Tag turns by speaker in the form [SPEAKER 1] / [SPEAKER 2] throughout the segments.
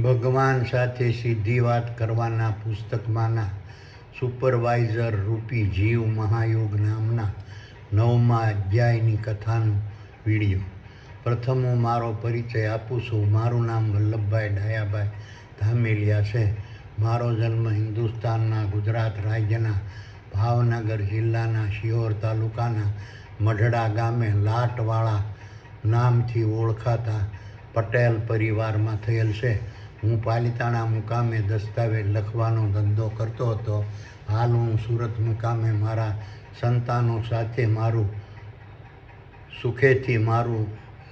[SPEAKER 1] ભગવાન સાથે સીધી વાત કરવાના પુસ્તકમાંના સુપરવાઇઝર રૂપી જીવ મહાયોગ નામના 9મા અધ્યાયની કથાનું વિડીયો. પ્રથમ હું મારો પરિચય આપું છું. મારું નામ વલ્લભભાઈ ડાયાભાઈ ધામેલિયા છે. મારો જન્મ હિન્દુસ્તાનના ગુજરાત રાજ્યના ભાવનગર જિલ્લાના શિહોર તાલુકાના મઢડા ગામે લાટવાળા નામથી ઓળખાતા પટેલ પરિવારમાં થયેલ છે. હું પાલિતાણા મુકામે દસ્તાવેજ લખવાનો ધંધો કરતો હતો. હાલ હું સુરત મુકામે મારા સંતાનો સાથે સુખેથી મારું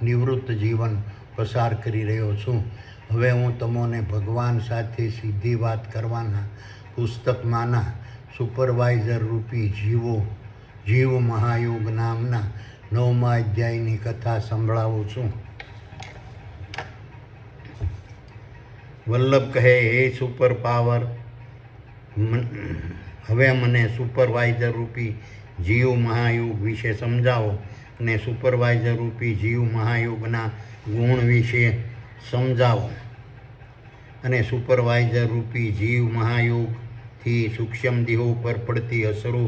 [SPEAKER 1] નિવૃત્ત જીવન પસાર કરી રહ્યો છું. હવે હું તમને ભગવાન સાથે સીધી વાત કરવાના પુસ્તકમાંના સુપરવાઇઝર રૂપી જીવ મહાયોગ નામના 9મા અધ્યાયની કથા સંભળાવું છું. વલ્લભ કહે, હે સુપર પાવર, હવે મને સુપરવાઇઝર રૂપી જીવ મહાયોગ વિશે સમજાવો અને સુપરવાઇઝર રૂપી જીવ મહાયોગના ગુણ વિશે સમજાવો અને સુપરવાઇઝર રૂપી જીવ મહાયોગથી સૂક્ષ્મ દેહો પર પડતી અસરો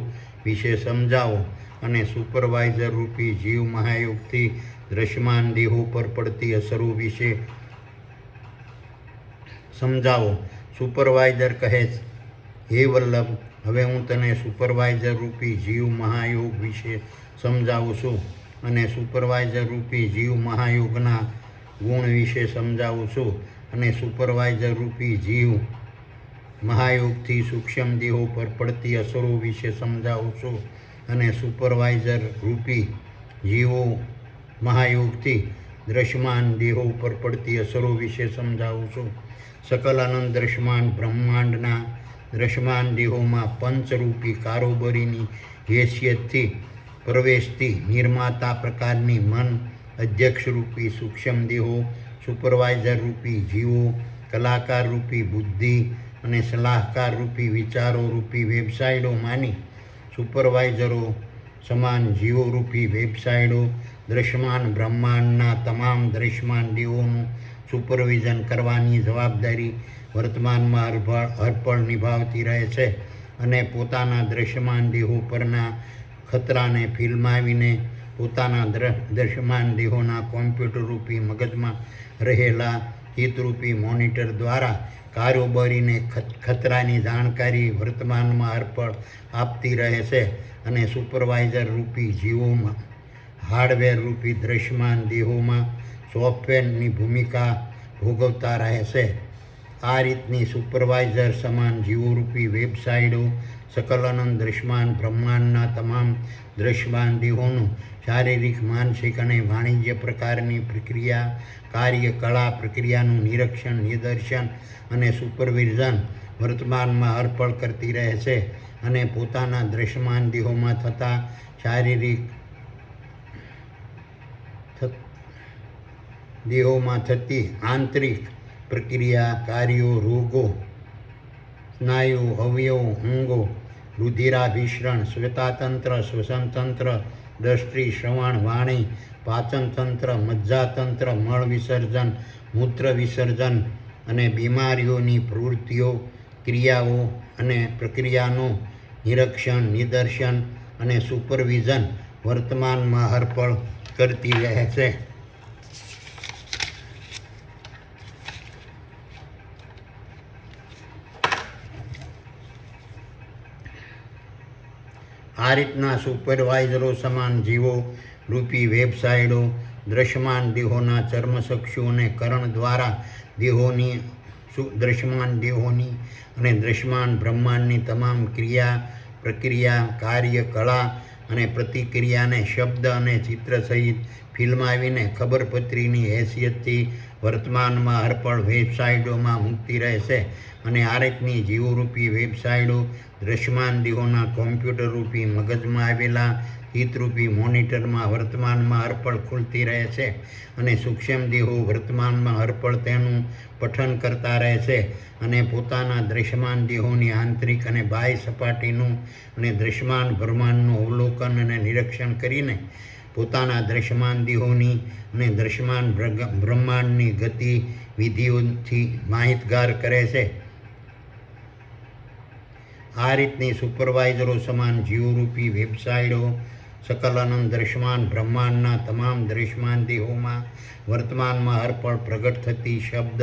[SPEAKER 1] વિશે સમજાવો અને સુપરવાઇઝર રૂપી જીવ મહાયોગથી દ્રશ્યમાન દેહો પર પડતી અસરો વિશે સમજાવો. સુપરવાઇઝર કહે, હે વલ્લભ, હવે હું તને સુપરવાઇઝર રૂપી જીવ મહાયોગ વિશે સમજાવું છું અને સુપરવાઇઝર રૂપી જીવ મહાયોગના ગુણ વિશે સમજાવું છું અને સુપરવાઇઝર રૂપી જીવ મહાયોગથી સૂક્ષ્મ દેહો પર પડતી અસરો વિશે સમજાવું છું અને સુપરવાઇઝર રૂપી જીવો મહાયોગથી દ્રશ્યમાન દેહો પર પડતી અસરો વિશે સમજાવું છું. સકલ અનંત દ્રશ્યમાન બ્રહ્માંડના દ્રશ્યમાન દેહોમાં પંચરૂપી કારોબારીની હેસિયતથી પ્રવેશતી નિર્માતા પ્રકારની મન અધ્યક્ષરૂપી સૂક્ષ્મ દેહો, સુપરવાઇઝર રૂપી જીવો, કલાકાર રૂપી બુદ્ધિ અને સલાહકાર રૂપી વિચારો રૂપી વેબસાઇટોમાંની સુપરવાઇઝરો સમાન જીવો રૂપી વેબસાઇટો દ્રશ્યમાન બ્રહ્માંડના તમામ દ્રશ્યમાન દેહોનું સુપરવિઝન કરવાની જવાબદારી વર્તમાનમાં હરપળ નિભાવતી રહે છે અને પોતાના દ્રશ્યમાન દેહો પરના ખતરાને ફિલ્માવીને પોતાના દ્રશ્યમાન દેહોના કોમ્પ્યુટરરૂપી મગજમાં રહેલા ચિત્તરૂપી મોનિટર દ્વારા કારોબારીને ખતરાની જાણકારી વર્તમાનમાં હરપળ આપતી રહે છે અને સુપરવાઇઝર રૂપી જીવોમાં હાર્ડવેર રૂપી દ્રશ્યમાન દેહોમાં સોફ્ટવેરની ભૂમિકા ભોગવતા રહે છે. આ રીતની સુપરવાઇઝર સમાન જીવોરૂપી વેબસાઇટો સકલ અનંત દ્રશ્યમાન બ્રહ્માંડના તમામ દ્રશ્યમાન દેહોનું શારીરિક, માનસિક અને વાણિજ્ય પ્રકારની પ્રક્રિયા, કાર્ય, કળા, પ્રક્રિયાનું નિરીક્ષણ, નિદર્શન અને સુપરવિઝન વર્તમાનમાં હરપળ કરતી રહે છે અને પોતાના દ્રશ્યમાન દેહોમાં થતા શારીરિક દેહોમાં થતી આંતરિક પ્રક્રિયા, કાર્યો, રોગો, સ્નાયુ, અવયવો, અંગો, રુધિરાભિસરણ, શ્વેતાતંત્ર, શ્વસનતંત્ર, દ્રષ્ટિ, શ્રવણ, વાણી, પાચનતંત્ર, મજ્જાતંત્ર, મળ વિસર્જન, મૂત્ર વિસર્જન અને બીમારીઓની પ્રવૃત્તિઓ, ક્રિયાઓ અને પ્રક્રિયાનું નિરીક્ષણ, નિદર્શન અને સુપરવિઝન વર્તમાનમાં હરપળ કરતી રહે છે. આ રીતના સુપરવાઇઝરો સમાન જીવો રૂપી વેબસાઇટો દ્રશ્યમાન દેહોના ચર્મચક્ષુ અને કરણ દ્વારા દ્રશ્યમાન દેહોની અને દ્રશ્યમાન બ્રહ્માંડની તમામ ક્રિયા, પ્રક્રિયા, કાર્ય, કળા અને પ્રતિક્રિયાને શબ્દ અને ચિત્ર સહિત ફિલ્માવીને ખબરપત્રીની હેસિયતથી વર્તમાનમાં હરપળ વેબસાઇટોમાં મૂકતી રહે છે અને આ રીતની જીવોરૂપી વેબસાઇટો દ્રશ્યમાન દેહોના કોમ્પ્યુટરરૂપી મગજમાં આવેલા ચિત્તરૂપી મોનિટરમાં વર્તમાનમાં હરપળ ખુલતી રહે છે અને સૂક્ષ્મ દેહો વર્તમાનમાં હરપળ તેનું પઠન કરતા રહે છે અને પોતાના દ્રશ્યમાન દેહોની આંતરિક અને બાહ્ય સપાટીનું અને દ્રશ્યમાન બ્રહ્માંડનું અવલોકન અને નિરીક્ષણ કરીને પોતાના દ્રશ્યમાન દેહોની અને દ્રશ્યમાન બ્રહ્માંડની ગતિવિધિઓથી માહિતગાર કરે છે. આ રીતની સુપરવાઇઝરો સમાન જીવરૂપી વેબસાઇટો સકલાનંદ દ્રશ્યમાન બ્રહ્માંડના તમામ દ્રશ્યમાન દેહોમાં વર્તમાનમાં હરપળ પ્રગટ થતી શબ્દ,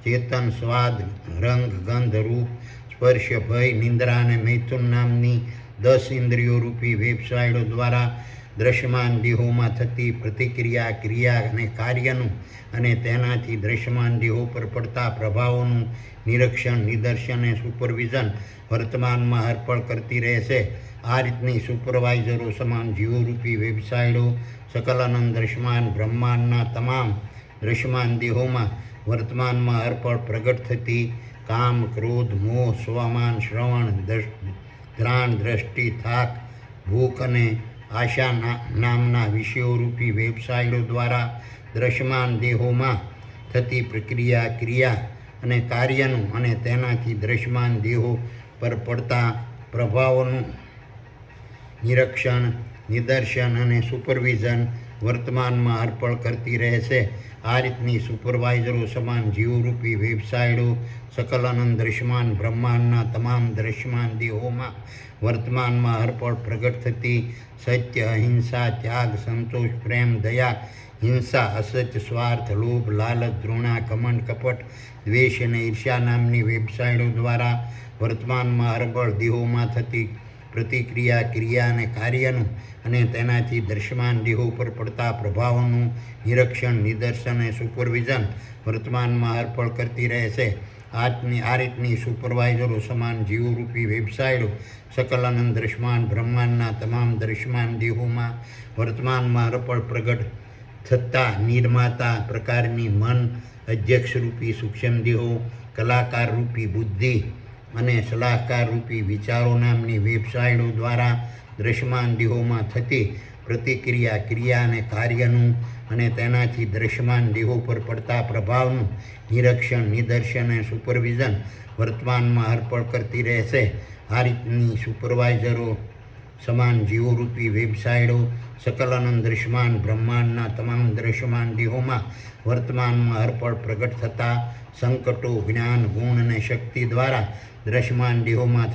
[SPEAKER 1] ચેતન, સ્વાદ, રંગ, ગંધ, રૂપ, સ્પર્શ, ભય, નિંદ્રા અને મૈથુન નામની 10 ઇન્દ્રિયોરૂપી વેબસાઇટો દ્વારા દ્રશ્યમાન દેહોમાં થતી પ્રતિક્રિયા, ક્રિયા અને કાર્યનું અને તેનાથી દ્રશ્યમાન દેહો પર પડતા પ્રભાવોનું નિરીક્ષણ, નિદર્શન અને સુપરવિઝન વર્તમાનમાં હરપળ કરતી રહેશે. આ રીતની સુપરવાઇઝરો સમાન જીવોરૂપી વેબસાઇટો સકલાનંદ દ્રશ્યમાન બ્રહ્માંડના તમામ દ્રશ્યમાન દેહોમાં વર્તમાનમાં હરપળ પ્રગટ થતી કામ, ક્રોધ, મોહ, સ્વમાન, શ્રવણ, ઘ્રાણ, દ્રષ્ટિ, થાક, ભૂખ અને આશા નામના વિષયોરૂપી વેબસાઇટો દ્વારા દ્રશ્યમાન દેહોમાં થતી પ્રક્રિયા, ક્રિયા અને કાર્યનું અને તેનાથી દ્રશ્યમાન દેહો પર પડતા પ્રભાવોનું નિરીક્ષણ, નિદર્શન અને સુપરવિઝન વર્તમાનમાં હરપળ કરતી રહેશે. આ રીતની સુપરવાઇઝરો સમાન જીવરૂપી વેબસાઇટો સકલાનંદ દ્રશ્યમાન બ્રહ્માંડના તમામ દ્રશ્યમાન દેહોમાં વર્તમાનમાં હરપળ પ્રગટ થતી સત્ય, અહિંસા, ત્યાગ, સંતોષ, પ્રેમ, દયા, હિંસા, અસત્ય, સ્વાર્થ, લોભ, લાલચ, ઘૃણા, ઘમંડ, કપટ, દ્વેષ અને ઈર્ષ્યા નામની વેબસાઇટો દ્વારા વર્તમાનમાં હરપળ દેહોમાં થતી પ્રતિક્રિયા, ક્રિયા અને કાર્યનું અને તેનાથી દ્રશ્યમાન દેહો પર પડતા પ્રભાવોનું નિરીક્ષણ, નિદર્શન અને સુપરવિઝન વર્તમાનમાં હરપળ કરતી રહેશે. આ રીતની સુપરવાઇઝરો સમાન જીવરૂપી વેબસાઇટો સકલાનંદ દ્રશ્યમાન બ્રહ્માંડના તમામ દ્રશ્યમાન દેહોમાં વર્તમાનમાં હરપળ પ્રગટ થતા નિર્માતા પ્રકારની મન, અધ્યક્ષરૂપી સૂક્ષ્મ દેહો, કલાકારરૂપી બુદ્ધિ અને સલાહકારરૂપી વિચારો નામની વેબસાઇટો દ્વારા દ્રશ્યમાન દેહોમાં થતી પ્રતિક્રિયા, ક્રિયા અને કાર્યનું અને તેનાથી દ્રશ્યમાન દેહો પર પડતા પ્રભાવનું નિરીક્ષણ, નિદર્શન અને સુપરવિઝન વર્તમાનમાં હરપળ કરતી રહેશે. આ રીતની સુપરવાઇઝરો સમાન જીવોરૂપી વેબસાઇટો સકલાનંદ દ્રશ્યમાન બ્રહ્માંડના તમામ દ્રશ્યમાન દેહોમાં વર્તમાનમાં હરપળ પ્રગટ થતા સંકટો, જ્ઞાન, ગુણ અને શક્તિ દ્વારા દ્રશ્યમાન દેહોમાં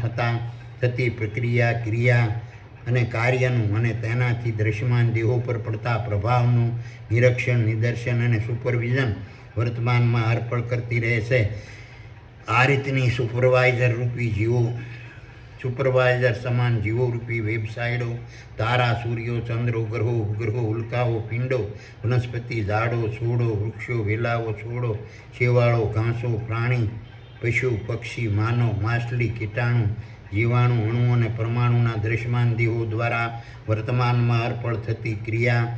[SPEAKER 1] થતી પ્રક્રિયા, ક્રિયા અને કાર્યનું અને તેનાથી દ્રશ્યમાન દેહો પર પડતા પ્રભાવનું નિરીક્ષણ, નિદર્શન અને સુપરવિઝન વર્તમાનમાં હરપળ કરતી રહેશે. આ રીતની સુપરવાઇઝર સમાન જીવોરૂપી વેબસાઇટો તારા, સૂર્યો, ચંદ્રો, ગ્રહો, ઉપગ્રહો, ઉલ્કાઓ, પિંડો, વનસ્પતિ, ઝાડો, છોડો, વૃક્ષો, વેલાઓ, છોડો, શેવાળો, ઘાસો, પ્રાણી, પશુ, પક્ષી, માનવ, માછલી, કીટાણુ, જીવાણુ, અણુ અને પરમાણુના દ્રશ્યમાન દેહો દ્વારા વર્તમાનમાં હરપળ થતી ક્રિયા,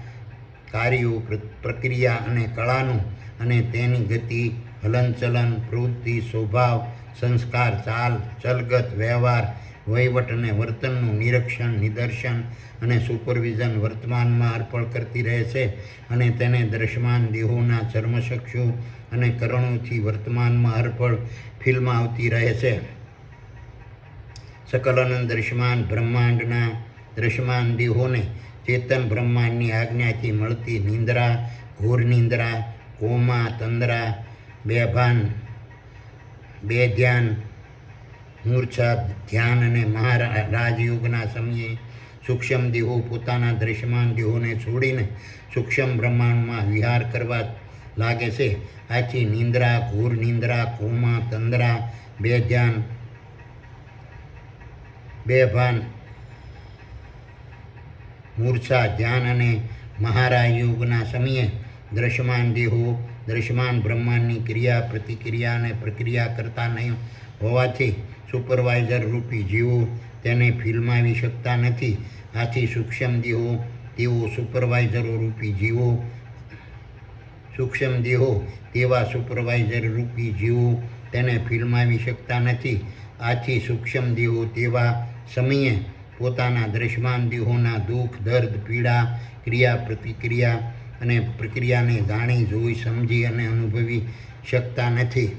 [SPEAKER 1] કાર્યો, પ્રક્રિયા અને કળાનું અને તેની ગતિ, હલનચલન, પ્રવૃત્તિ, સ્વભાવ, સંસ્કાર, ચાલ, ચલગત, વ્યવહાર, વહીવટ અને વર્તનનું નિરીક્ષણ, નિદર્શન અને સુપરવિઝન વર્તમાનમાં હરપળ કરતી રહેશે અને તેને દ્રશ્યમાન દેહોના ચર્મચક્ષુ અને કરણોથી વર્તમાનમાં હરપળ ફિલ્મ આવતી રહેશે. સકલાનંદ દ્રશ્યમાન બ્રહ્માંડના દ્રશ્યમાન દેહોને ચેતન બ્રહ્માંડની આજ્ઞાથી મળતી નિંદ્રા, ઘોર નિંદ્રા, કોમા, તંદ્રા, બેભાન, બેધ્યાન, મૂર્છા, ધ્યાન અને મહારાજયોગના સમયે સૂક્ષ્મ દેહો પોતાના દ્રશ્યમાન દેહોને છોડીને સૂક્ષ્મ બ્રહ્માંડમાં વિહાર કરવા લાગે છે. આથી નિંદ્રા, ઘોર નિંદ્રા, કોમા, તંદ્રા, બેધ્યાન, બેભાન, મૂર્છા, ધ્યાન અને મહારાજયોગના સમયે દ્રશ્યમાન દેહો દ્રશ્યમાન બ્રહ્માંડની ક્રિયા, પ્રતિક્રિયા અને પ્રક્રિયા કરતા નહીં હોવાથી સુપરવાઇઝર રૂપી જીવો તેને ફિલ્માવી શકતા નથી. આથી સૂક્ષ્મ દેહો તેવા સુપરવાઇઝર રૂપી જીવો તેને ફિલ્માવી શકતા નથી. આથી સૂક્ષ્મ દેહો તેવા સમયે પોતાના દ્રશ્યમાન દેહોના દુઃખ, દર્દ, પીડા, ક્રિયા, પ્રતિક્રિયા અને પ્રક્રિયાને જાણી, જોઈ, સમજી અને અનુભવી શકતા નથી.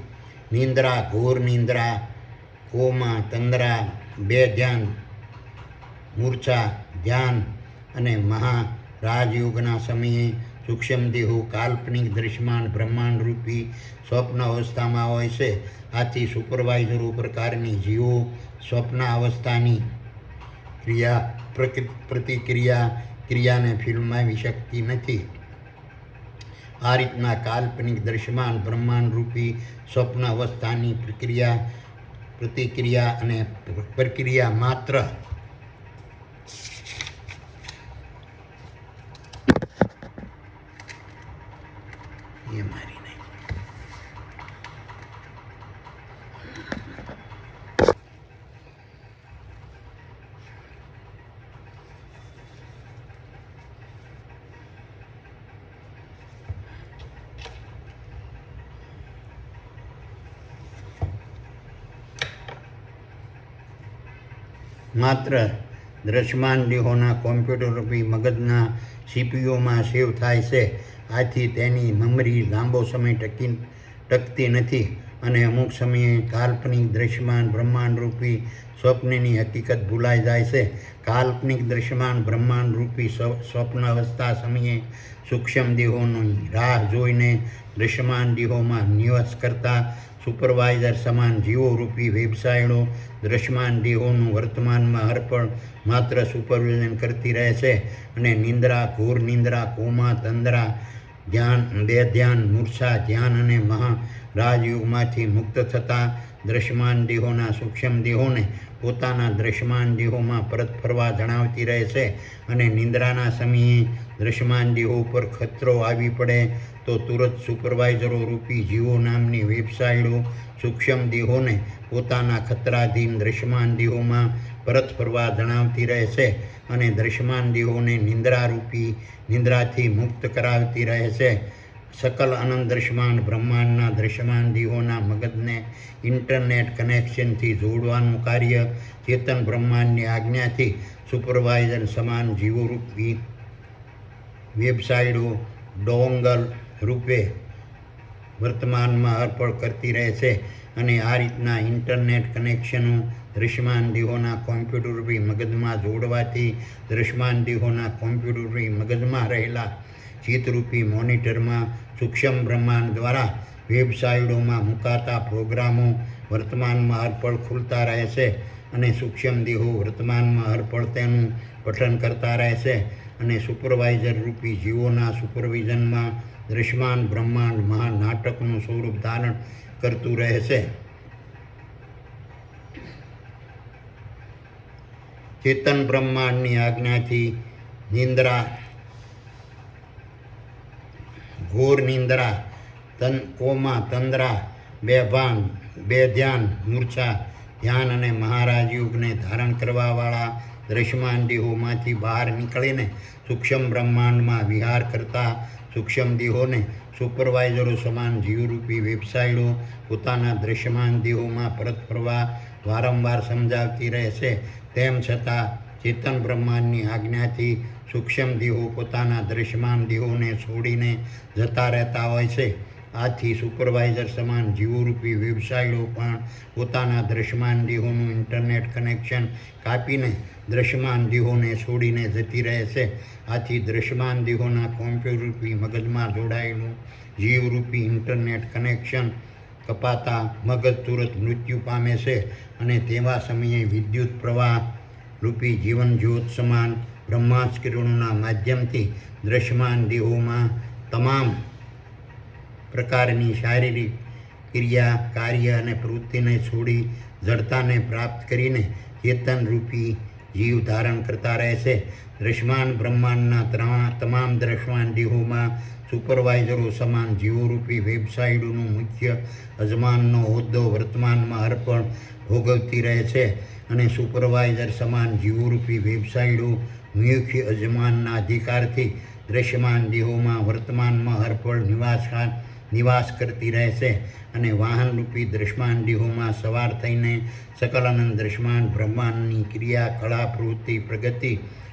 [SPEAKER 1] નિંદ્રા, ઘોર નિંદ્રા, કોમા, તંદ્રા, બેધ્યાન, મૂર્છા, ધ્યાન અને મહારાજયોગના રાજયોગના સમયે સૂક્ષ્મ દેહો કાલ્પનિક દ્રશ્યમાન બ્રહ્માંડરૂપી સ્વપ્ન અવસ્થામાં હોય છે. આથી સુપરવાઇઝરો પ્રકારની જીવો સ્વપ્ન અવસ્થાની ક્રિયાને ફિલ્માવી શકતી નથી. આ રીતના કાલ્પનિક દ્રશ્યમાન બ્રહ્માંડરૂપી સ્વપ્ન અવસ્થાની પ્રતિક્રિયા અને પ્રક્રિયા માત્ર દ્રશ્યમાન દેહોના કોમ્પ્યુટરરૂપી મગજના સીપીયુમાં સેવ થાય છે. આથી તેની મેમરી લાંબો સમય ટકતી નથી અને અમુક સમયે કાલ્પનિક દ્રશ્યમાન બ્રહ્માંડરૂપી સ્વપ્નની હકીકત ભૂલાઈ જાય છે. કાલ્પનિક દ્રશ્યમાન બ્રહ્માંડરૂપી સ્વપ્ન અવસ્થા સમયે સૂક્ષ્મ દેહોની રાહ જોઈને દ્રશ્યમાન દેહોમાં નિવાસ કરતા સુપરવાઇઝર સમાન જીવોરૂપી વેબસાઇટો દ્રશ્યમાન દેહોનું વર્તમાનમાં હરપળ માત્ર સુપરવિઝન કરતી રહે છે અને નિંદ્રા, ઘોર નિંદ્રા, કોમા, તંદ્રા, ધ્યાન, બેધ્યાન, મૂર્છા, ધ્યાન અને મહારાજયોગમાંથી મુક્ત થતા દ્રશ્યમાન દેહોના સૂક્ષ્મ દેહોને પોતાના દ્રશ્યમાન દેહોમાં પરત ફરવા જણાવતી રહે છે. અને નિંદ્રાના સમયે દ્રશ્યમાન દેહો પર ખતરો આવી પડે તો તુરંત સુપરવાઇઝરો રૂપી જીવો નામની વેબસાઇટો સૂક્ષ્મ દેહોને પોતાના ખતરાધીન દ્રશ્યમાન દેહોમાં પરત ફરવા જણાવતી રહે છે અને દ્રશ્યમાન દેહોને નિંદ્રાથી મુક્ત કરાવતી રહે છે. સકલ અનંત દ્રશ્યમાન બ્રહ્માંડના દ્રશ્યમાન દેહોના મગજને ઇન્ટરનેટ કનેક્શનથી જોડવાનું કાર્ય ચેતન બ્રહ્માંડની આજ્ઞાથી સુપરવાઇઝર સમાન જીવોરૂપી વેબસાઇટો ડોંગલ રૂપે વર્તમાનમાં અર્પણ કરતી રહે છે. અને આ રીતના ઇન્ટરનેટ કનેક્શનો દ્રશ્યમાન દેહોના કોમ્પ્યુટરરૂપી મગજમાં જોડવાથી દ્રશ્યમાન દેહોના કોમ્પ્યુટરરૂપી મગજમાં રહેલા ચિત્તરૂપી મોનિટરમાં સૂક્ષ્મ બ્રહ્માંડ દ્વારા વેબસાઇટોમાં મુકાતા પ્રોગ્રામો વર્તમાનમાં અર્પણ ખુલતા રહે છે અને સૂક્ષ્મ દેહો વર્તમાનમાં અર્પણ તેનું પઠન કરતા રહે છે અને સુપરવાઇઝર રૂપી જીવોના સુપરવિઝનમાં દ્રશ્યમાન બ્રહ્માંડ મહાનાટકનું સ્વરૂપ ધારણ કરતું રહે છે. ચેતન બ્રહ્માંડની આજ્ઞાથી નિંદ્રા, ઘોર નિંદ્રા, કોમા, તંદ્રા, બેભાન, બેધ્યાન, મૂર્છા, ધ્યાન અને મહારાજયોગને ધારણ કરવાવાળા દ્રશ્યમાન દેહોમાંથી બહાર નીકળીને સૂક્ષ્મ બ્રહ્માંડમાં વિહાર કરતા સૂક્ષ્મ દેહોને સુપરવાઇઝરો સમાન જીવરૂપી વેબસાઇટો પોતાના દ્રશ્યમાન દેહોમાં પરત ફરવા વારંવાર સમજાવતી રહે છે. તેમ છતાં ચેતન બ્રહ્માંડની આજ્ઞાથી સૂક્ષ્મ દેહો પોતાના દ્રશ્યમાન દેહોને છોડીને જતા રહેતા હોય છે. આથી સુપરવાઇઝર સમાન જીવોરૂપી વેબસાઇટો પણ પોતાના દ્રશ્યમાન દેહોનું ઇન્ટરનેટ કનેક્શન કાપીને દ્રશ્યમાન દેહોને છોડીને જતી રહે છે. આથી દ્રશ્યમાન દેહોના કોમ્પ્યુટરરૂપી મગજમાં જોડાયેલું જીવરૂપી ઇન્ટરનેટ કનેક્શન કપાતા મગજ તુરંત મૃત્યુ પામે છે અને તેવા સમયે વિદ્યુત પ્રવાહ રૂપી જીવન જ્યોત સમાન બ્રહ્માંડ કિરણોના માધ્યમથી દ્રશ્યમાન દેહોમાં તમામ પ્રકારની શારીરિક ક્રિયા, કાર્ય અને પ્રવૃત્તિને છોડી જડતાને પ્રાપ્ત કરીને ચેતનરૂપી જીવ ધારણ કરતા રહે છે. દ્રશ્યમાન બ્રહ્માંડના તમામ દ્રશ્યમાન દેહોમાં સુપરવાઇઝરો સમાન જીવોરૂપી વેબસાઇટોનું મુખ્ય યજમાનનો હોદ્દો વર્તમાનમાં અર્પણ ભોગવતી રહે છે અને સુપરવાઇઝર સમાન જીવોરૂપી વેબસાઇટો મુખ્ય યજમાનના અધિકારથી દ્રશ્યમાન દેહોમાં વર્તમાનમાં અર્પણ નિવાસ કરતી રહે છે અને વાહનરૂપી દ્રશ્યમાન દેહોમાં સવાર થઈને સકલાનંદ દ્રશ્યમાન બ્રહ્માંડની ક્રિયા, કળા, પ્રવૃત્તિ, પ્રગતિ,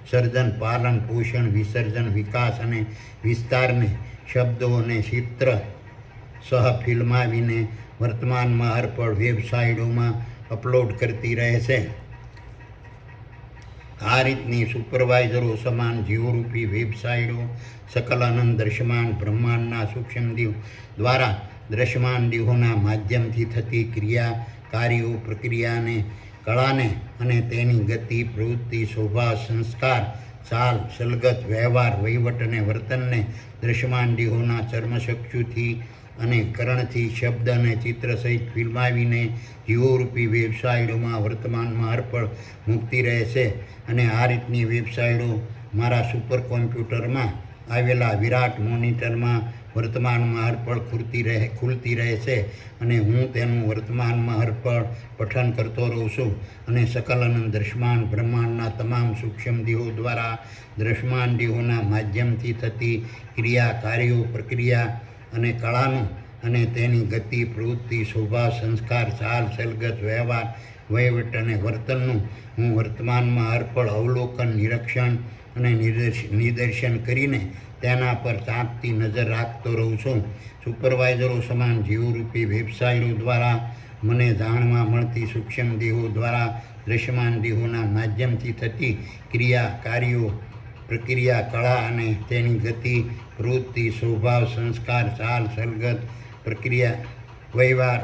[SPEAKER 1] સર્જન, પાલન, પોષણ, વિસર્જન, વિકાસ અને વિસ્તારને શબ્દો અને ચિત્ર સહ ફિલ્માવીને વર્તમાનમાં અર્પણ વેબસાઇટોમાં અપલોડ કરતી રહે છે. આ રીતની સુપરવાઇઝરો સમાન જીવરૂપી વેબસાઇટો સકલાનંદ દ્રશ્યમાન બ્રહ્માંડના સૂક્ષ્મ દીવ દ્વારા દ્રશ્યમાન દીવોના માધ્યમથી થતી ક્રિયા કાર્યો પ્રક્રિયાને કળાને અને તેની ગતિ પ્રવૃત્તિ શોભા સંસ્કાર ચાલ સલગત વ્યવહાર વહીવટ અને વર્તનને દ્રશ્યમાન દીવોના ચર્મચક્ષુથી અને કરણથી શબ્દ અને ચિત્ર સહિત ફિલ્માવીને જીવોરૂપી વેબસાઇટોમાં વર્તમાનમાં અર્પણ મૂકતી રહે છે. અને આ રીતની વેબસાઇટો મારા સુપર કોમ્પ્યુટરમાં આવેલા વિરાટ મોનિટરમાં વર્તમાનમાં અર્પણ ખુલતી રહે છે અને હું તેનું વર્તમાનમાં અર્પણ પઠન કરતો રહું છું. અને સકલાનંદ દ્રશ્યમાન બ્રહ્માંડના તમામ સૂક્ષ્મ દેહો દ્વારા દ્રશ્યમાન દેહોના માધ્યમથી થતી ક્રિયા કાર્યો પ્રક્રિયા અને કળાનું અને તેની ગતિ પ્રવૃત્તિ શોભા સંસ્કાર ચાલ સલગત વ્યવહાર વહીવટ અને વર્તનનું હું વર્તમાનમાં અર્પણ અવલોકન નિરીક્ષણ અને નિદર્શન કરીને તેના પર ચાંપતી નજર રાખતો રહું છું. સુપરવાઇઝરો સમાન જીવરૂપી વેબસાઇટો દ્વારા મને જાણવા મળતી સૂક્ષ્મ દેહો દ્વારા દ્રશ્યમાન દેહોના માધ્યમથી થતી ક્રિયા કાર્યો પ્રક્રિયા કળા અને તેની ગતિ પ્રવૃત્તિ સ્વભાવ સંસ્કાર ચાલ સલગત પ્રક્રિયા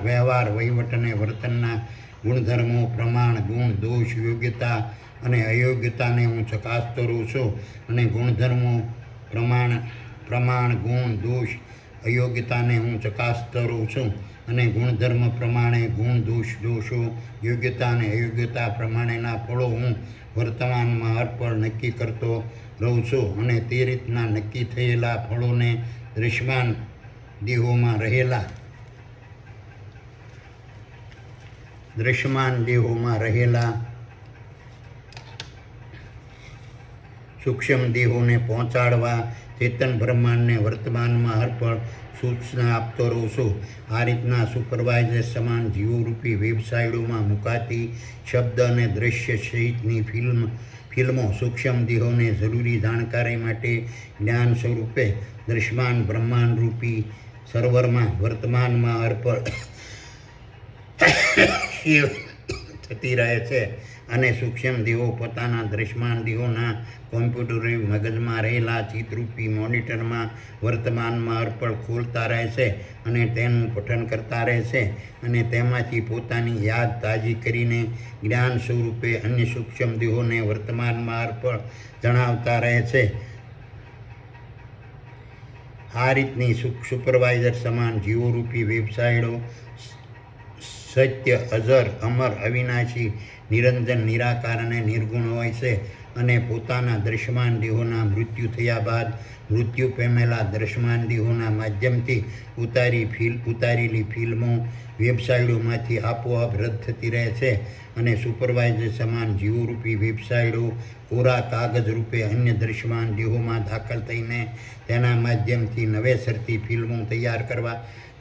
[SPEAKER 1] વ્યવહાર વહીવટ અને વર્તનના ગુણધર્મો પ્રમાણ ગુણ દોષ યોગ્યતા અને અયોગ્યતાને હું ચકાસતો રહું છું. અને ગુણધર્મો પ્રમાણ ગુણ દોષ અયોગ્યતાને હું ચકાસતો રહું છું. અને ગુણધર્મ પ્રમાણે ગુણ દોષો યોગ્યતા અને અયોગ્યતા પ્રમાણેના ફળો હું વર્તમાનમાં અર્પણ નક્કી કરતો રહું છું. અને તે રીતના નક્કી થયેલા ફળોને દ્રશ્યમાન દેહોમાં રહેલા સૂક્ષ્મ દેહોને પહોંચાડવા ચેતન બ્રહ્માંડને વર્તમાનમાં અર્પણ સૂચના આપતો રહું છું. આ રીતના સુપરવાઇઝર સમાન જીવોરૂપી વેબસાઇટોમાં મુકાતી શબ્દ અને દ્રશ્ય સહિતની ફિલ્મો સૂક્ષ્મ દેહોને જરૂરી જાણકારી માટે જ્ઞાન સ્વરૂપે દ્રશ્યમાન બ્રહ્માંડ રૂપી સર્વરમાં વર્તમાનમાં અર્પણ થતી રહે છે. અને સૂક્ષ્મ દેહો પોતાના દ્રશ્યમાન દેહોના કોમ્પ્યુટરી મગજમાં રહેલા ચિત્તરૂપી મોનિટરમાં વર્તમાનમાં અર્પણ ખોલતા રહે છે અને તેનું પઠન કરતા રહે છે અને તેમાંથી પોતાની યાદ તાજી કરીને જ્ઞાન સ્વરૂપે અન્ય સૂક્ષ્મ દેહોને વર્તમાનમાં અર્પણ જણાવતા રહે છે. આ રીતની સુપરવાઇઝર સમાન જીવોરૂપી વેબસાઇટો સત્ય અજર અમર અવિનાશી નિરંજન નિરાકાર અને નિર્ગુણ હોય છે અને પોતાના દ્રશ્યમાન દેહોના મૃત્યુ થયા બાદ મૃત્યુ પામેલા દ્રશ્યમાન દેહોના માધ્યમથી ઉતારેલી ફિલ્મો વેબસાઇટોમાંથી આપોઆપ રદ થતી રહે છે. અને સુપરવાઇઝર સમાન જીવોરૂપી વેબસાઇટો કોરા કાગજ રૂપે અન્ય દ્રશ્યમાન દેહોમાં દાખલ થઈને તેના માધ્યમથી નવેસરથી ફિલ્મો તૈયાર કરવા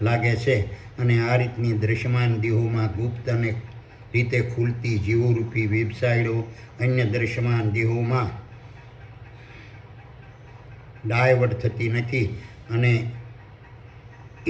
[SPEAKER 1] લાગે છે. અને આ રીતની દ્રશ્યમાન દેહોમાં ગુપ્ત અને રીતે ખુલતી જીવોરૂપી વેબસાઇટો અન્ય દ્રશ્યમાન દેહોમાં ડાયવર્ટ થતી નથી અને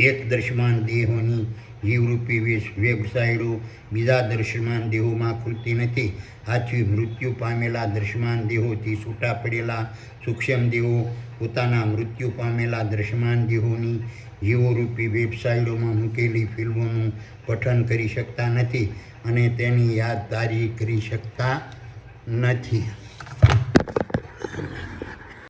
[SPEAKER 1] એક દ્રશ્યમાન દેહોની જીવરૂપી વેબસાઇટો બીજા દ્રશ્યમાન દેહોમાં ખુલતી નથી. આથી મૃત્યુ પામેલા દ્રશ્યમાન દેહોથી છૂટા પડેલા સૂક્ષ્મ દેહો પોતાના મૃત્યુ પામેલા દ્રશ્યમાન દેહોની જીવોરૂપી વેબસાઇટોમાં મૂકેલી ફિલ્મોનું પઠન કરી શકતા નથી અને તેની યાદ તાજી કરી શકતા નથી.